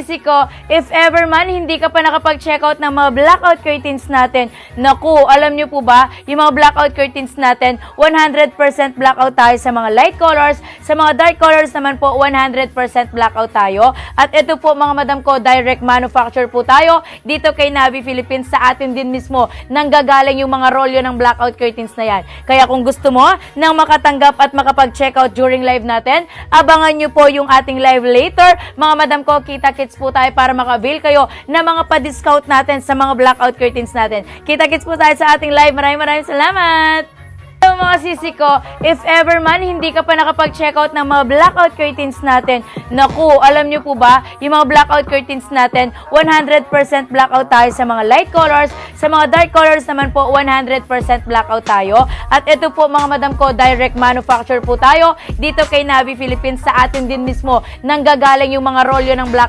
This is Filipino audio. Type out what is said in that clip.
sisi ko, if ever man hindi ka pa nakapag-checkout ng mga blackout curtains natin, naku, alam nyo po ba, yung mga blackout curtains natin, 100% blackout tayo sa mga light colors, sa mga dark colors naman po, 100% blackout tayo. At ito po mga madam ko, direct manufacture po tayo dito kay Navi Philippines, sa atin din mismo nanggagaling yung mga rolyo ng blackout curtains na yan. Kaya kung gusto mo nang makatanggap at makapag-checkout during live natin, abangan nyo po yung ating live later. Mga madam ko, kita-kits po tayo para maka-avail kayo na mga pa-discount natin sa mga blackout curtains natin. Kita-kits po tayo sa ating live. Maraming salamat! Hello mga sisi ko, if ever man hindi ka pa nakapag-checkout ng mga blackout curtains natin, naku, alam nyo po ba, yung mga blackout curtains natin, 100% blackout tayo sa mga light colors, sa mga dark colors naman po, 100% blackout tayo. At ito po mga madam ko, direct manufacture po tayo dito kay Navi Philippines, sa atin din mismo nanggagaling yung mga rolyo ng blackout